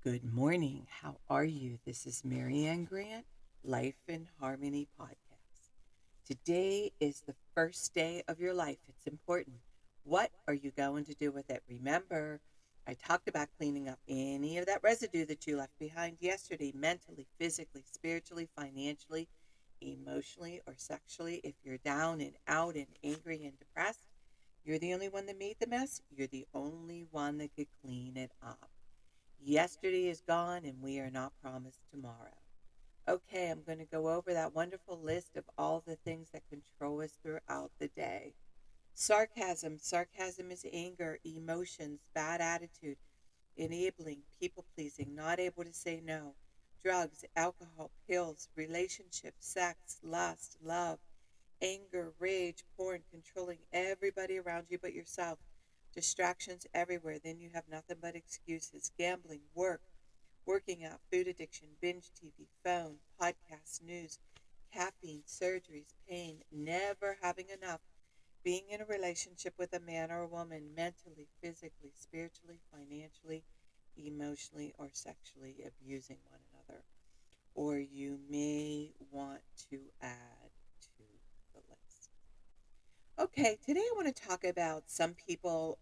Good morning. How are you? This is Marianne Grant, Life in Harmony podcast. Today is the first day of your life. It's important. What are you going to do with it? Remember, I talked about cleaning up any of that residue that you left behind yesterday, mentally, physically, spiritually, financially, emotionally, or sexually. If you're down and out and angry and depressed, you're the only one that made the mess. You're the only one that could clean it up. Yesterday is gone and we are not promised tomorrow. Okay, I'm going to go over that wonderful list of all the things that control us throughout the day. Sarcasm. Sarcasm is anger, emotions, bad attitude, enabling, people pleasing, not able to say no. Drugs, alcohol, pills, relationships, sex, lust, love, anger, rage, porn, controlling everybody around you but yourself. Distractions everywhere. Then you have nothing but excuses. Gambling, work, working out, food addiction, binge TV, phone, podcasts, news, caffeine, surgeries, pain, never having enough, being in a relationship with a man or a woman, mentally, physically, spiritually, financially, emotionally, or sexually abusing one another. Or you may want to add to the list. Okay, today I want to talk about some people,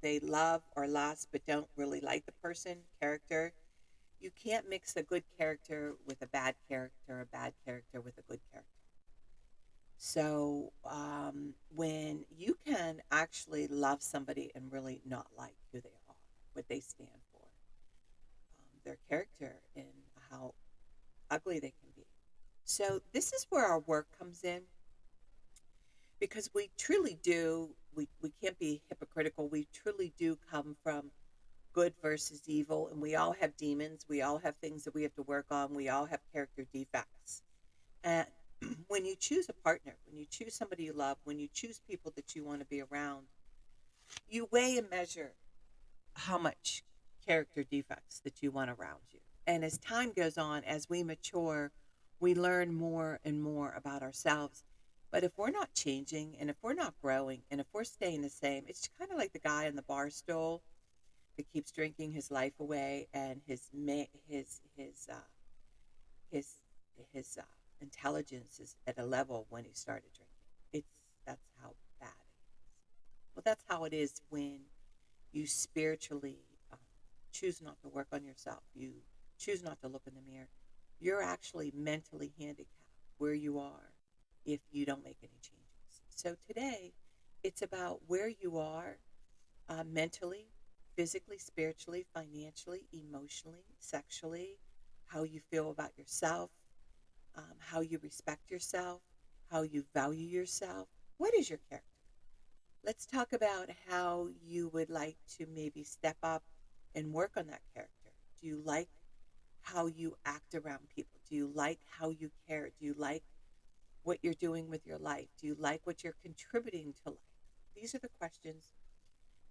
they love or lust but don't really like the person, character. You can't mix a good character with a bad character with a good character. So when you can actually love somebody and really not like who they are, what they stand for, their character, and how ugly they can be. So this is where our work comes in because we truly do, we can't be hypocritical. We truly do come from good versus evil, and we all have demons. We all have things that we have to work on. We all have character defects. And when you choose a partner, when you choose somebody you love, when you choose people that you want to be around, you weigh and measure how much character defects that you want around you. And as time goes on, as we mature, we learn more and more about ourselves. But if we're not changing and if we're not growing and if we're staying the same, it's kind of like the guy on the bar stool that keeps drinking his life away, and his his intelligence is at a level when he started drinking. That's how bad it is. Well, that's how it is when you spiritually choose not to work on yourself. You choose not to look in the mirror. You're actually mentally handicapped where you are if you don't make any changes. So today, it's about where you are mentally, physically, spiritually, financially, emotionally, sexually, how you feel about yourself, how you respect yourself, how you value yourself. What is your character? Let's talk about how you would like to maybe step up and work on that character. Do you like how you act around people? Do you like how you care? Do you like what you're doing with your life? Do you like what you're contributing to life? These are the questions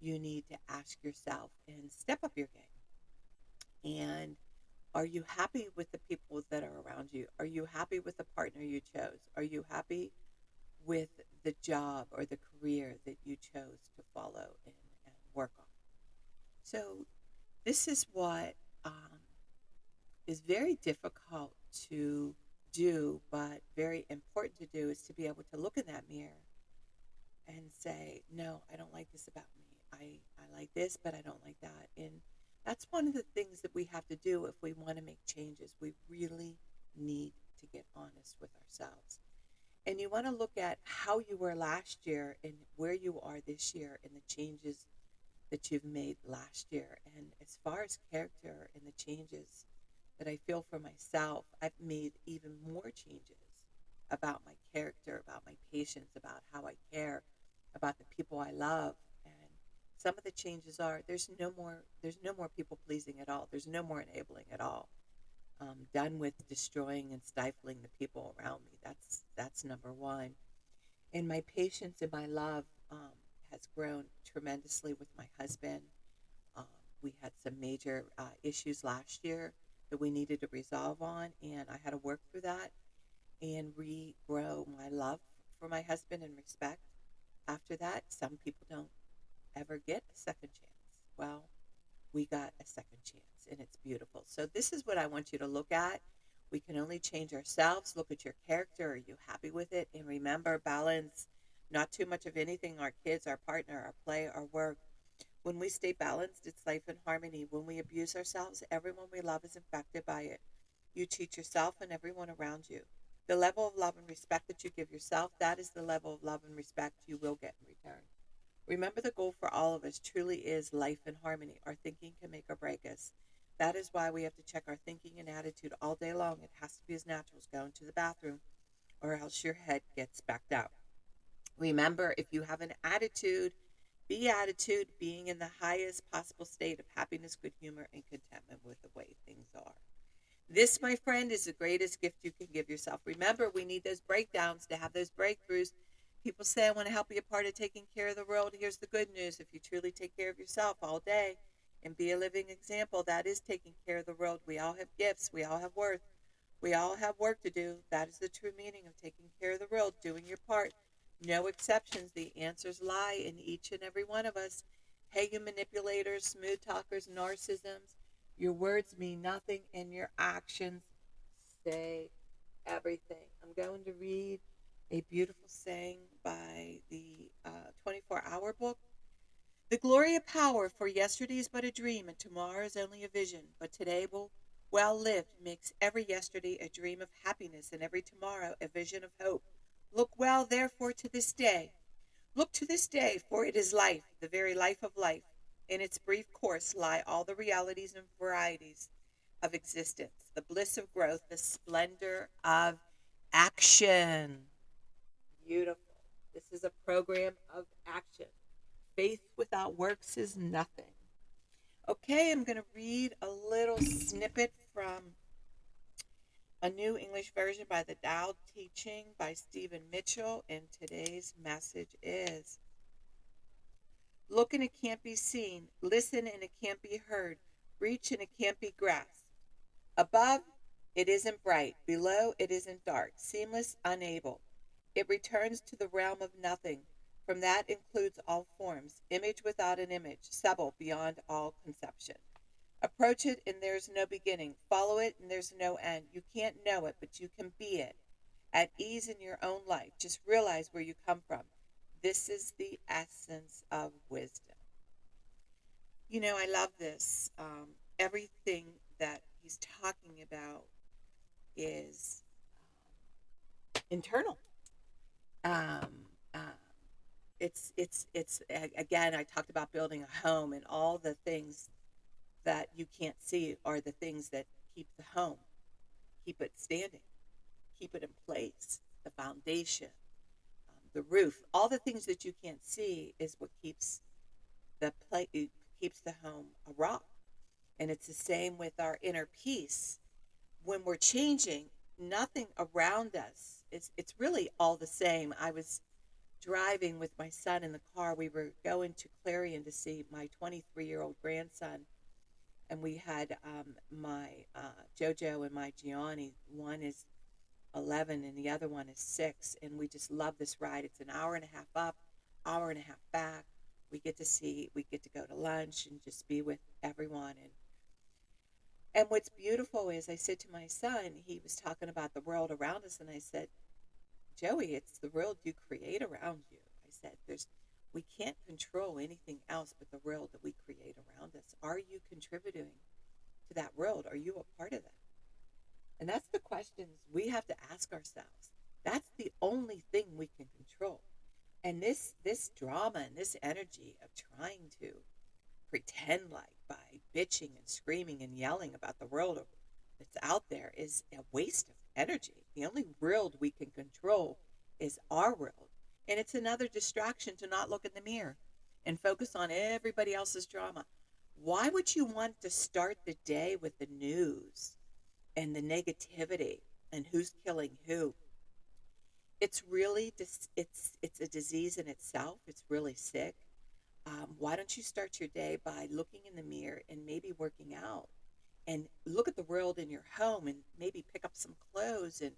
you need to ask yourself and step up your game. And are you happy with the people that are around you? Are you happy with the partner you chose? Are you happy with the job or the career that you chose to follow and work on? So, this is what is very difficult to do, but very important to do is to be able to look in that mirror and say, no, I don't like this about me. I like this, but I don't like that. And that's one of the things that we have to do if we want to make changes. We really need to get honest with ourselves. And you want to look at how you were last year and where you are this year and the changes that you've made last year. And as far as character and the changes that I feel for myself, I've made even more changes about my character, about my patience, about how I care, about the people I love. And some of the changes are there's no more people pleasing at all. There's no more enabling at all. Done with destroying and stifling the people around me. That's number one. And my patience and my love has grown tremendously with my husband. Um, we had some major issues last year that we needed to resolve on, and I had to work through that and regrow my love for my husband and respect. After that, some people don't ever get a second chance. Well, we got a second chance, and it's beautiful. So this is what I want you to look at. We can only change ourselves. Look at your character. Are you happy with it? And remember, balance, not too much of anything, our kids, our partner, our play, our work. When we stay balanced, it's life in harmony. When we abuse ourselves, everyone we love is infected by it. You teach yourself and everyone around you. The level of love and respect that you give yourself, that is the level of love and respect you will get in return. Remember, the goal for all of us truly is life in harmony. Our thinking can make or break us. That is why we have to check our thinking and attitude all day long. It has to be as natural as going to the bathroom, or else your head gets backed out. Remember, if you have an attitude, be attitude, being in the highest possible state of happiness, good humor, and contentment with the way things are. This, my friend, is the greatest gift you can give yourself. Remember, we need those breakdowns to have those breakthroughs. People say, I want to help be a part of taking care of the world. Here's the good news. If you truly take care of yourself all day and be a living example, that is taking care of the world. We all have gifts. We all have worth. We all have work to do. That is the true meaning of taking care of the world, doing your part. No exceptions. The answers lie in each and every one of us. Hey, you manipulators, smooth talkers, narcissisms, your words mean nothing and your actions say everything. I'm going to read a beautiful saying by the 24-hour book. The glory of power, for yesterday is but a dream and tomorrow is only a vision, but today will well lived makes every yesterday a dream of happiness and every tomorrow a vision of hope. Look well, therefore, to this day. Look to this day, for it is life, the very life of life. In its brief course lie all the realities and varieties of existence, the bliss of growth, the splendor of action. Beautiful. This is a program of action. Faith without works is nothing. Okay, I'm going to read a little snippet from a New English Version by the Tao Teaching by Stephen Mitchell, and today's message is: look and it can't be seen, listen and it can't be heard, reach and it can't be grasped. Above, it isn't bright, below, it isn't dark, seamless, unable. It returns to the realm of nothing. From that includes all forms, image without an image, subtle beyond all conception. Approach it and there's no beginning. Follow it and there's no end. You can't know it, but you can be it. At ease in your own life. Just realize where you come from. This is the essence of wisdom. You know, I love this. Everything that he's talking about is internal. Um, uh, again, I talked about building a home, and all the things that you can't see are the things that keep the home, keep it standing, keep it in place. The foundation, the roof, all the things that you can't see is what keeps it keeps the home a rock. And it's the same with our inner peace. When we're changing, nothing around us, it's really all the same. I was driving with my son in the car. We were going to Clarion to see my 23-year-old grandson, and we had my Jojo and my Gianni. One is 11 and the other one is 6, and we just love this ride. It's an hour and a half up, hour and a half back. We get to go to lunch and just be with everyone. And what's beautiful is, I said to my son, he was talking about the world around us, and I said, Joey, it's the world you create around you. I said, we can't control anything else but the world that we create around us. Are you contributing to that world? Are you a part of that? And that's the questions we have to ask ourselves. That's the only thing we can control. And this drama and this energy of trying to pretend like by bitching and screaming and yelling about the world that's out there is a waste of energy. The only world we can control is our world. And it's another distraction to not look in the mirror and focus on everybody else's drama. Why would you want to start the day with the news and the negativity and who's killing who? It's really it's a disease in itself. It's really sick. Why don't you start your day by looking in the mirror and maybe working out, and look at the world in your home, and maybe pick up some clothes and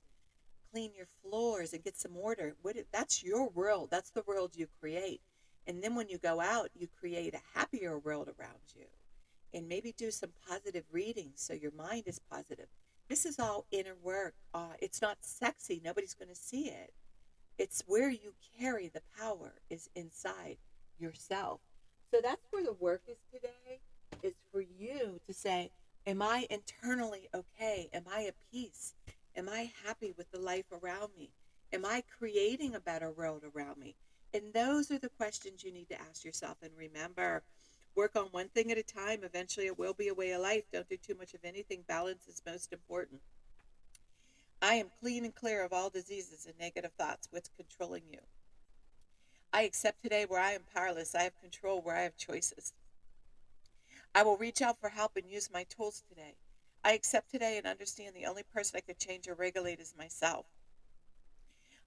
clean your floors and get some order. That's your world. That's the world you create. And then when you go out, you create a happier world around you. and maybe do some positive reading so your mind is positive. This is all inner work. It's not sexy. Nobody's going to see it. It's where you carry the power is inside yourself. So that's where the work is today, is for you to say, am I internally okay? Am I at peace? Am I happy with the life around me? Am I creating a better world around me? And those are the questions you need to ask yourself. And remember, work on one thing at a time. Eventually, it will be a way of life. Don't do too much of anything. Balance is most important. I am clean and clear of all diseases and negative thoughts. What's controlling you? I accept today where I am powerless. I have control where I have choices. I will reach out for help and use my tools today. I accept today and understand the only person I could change or regulate is myself.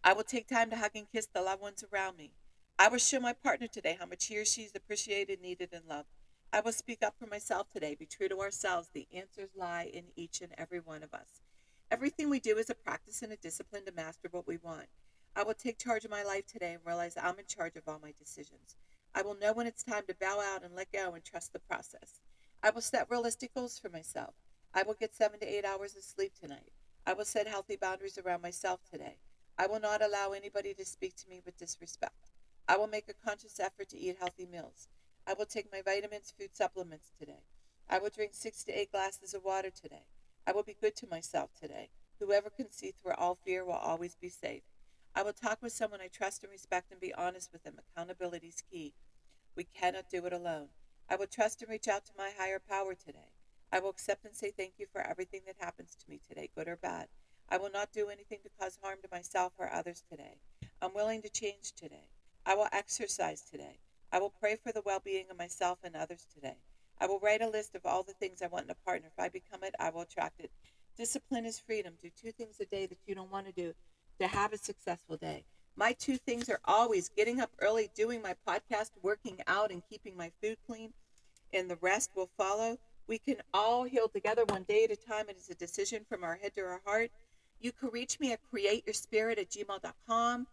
I will take time to hug and kiss the loved ones around me. I will show my partner today how much he or she is appreciated, needed, and loved. I will speak up for myself today. Be true to ourselves. The answers lie in each and every one of us. Everything we do is a practice and a discipline to master what we want. I will take charge of my life today and realize I'm in charge of all my decisions. I will know when it's time to bow out and let go and trust the process. I will set realistic goals for myself. I will get 7 to 8 hours of sleep tonight. I will set healthy boundaries around myself today. I will not allow anybody to speak to me with disrespect. I will make a conscious effort to eat healthy meals. I will take my vitamins, food supplements today. I will drink 6 to 8 glasses of water today. I will be good to myself today. Whoever can see through all fear will always be safe. I will talk with someone I trust and respect and be honest with them. Accountability is key. We cannot do it alone. I will trust and reach out to my higher power today. I will accept and say thank you for everything that happens to me today, good or bad. I will not do anything to cause harm to myself or others today. I'm willing to change today. I will exercise today. I will pray for the well being of myself and others today. I will write a list of all the things I want in a partner. If I become it, I will attract it. Discipline is freedom. Do 2 things a day that you don't want to do to have a successful day. My 2 things are always getting up early, doing my podcast, working out, and keeping my food clean, and the rest will follow. We can all heal together one day at a time. It is a decision from our head to our heart. You can reach me at createyourspirit@gmail.com.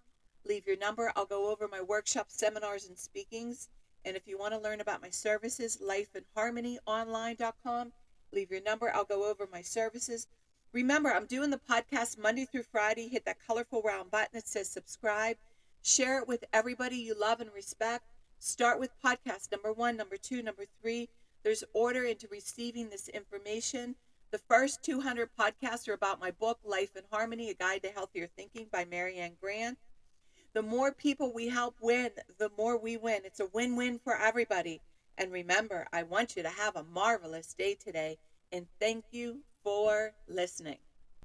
Leave your number. I'll go over my workshops, seminars, and speakings. And if you want to learn about my services, lifeandharmonyonline.com. Leave your number. I'll go over my services. Remember, I'm doing the podcast Monday through Friday. Hit that colorful round button that says subscribe. Share it with everybody you love and respect. Start with podcast number 1, number 2, number 3. There's order into receiving this information. The first 200 podcasts are about my book, Life in Harmony, A Guide to Healthier Thinking by Marianne Grant. The more people we help win, the more we win. It's a win-win for everybody. And remember, I want you to have a marvelous day today. And thank you for listening.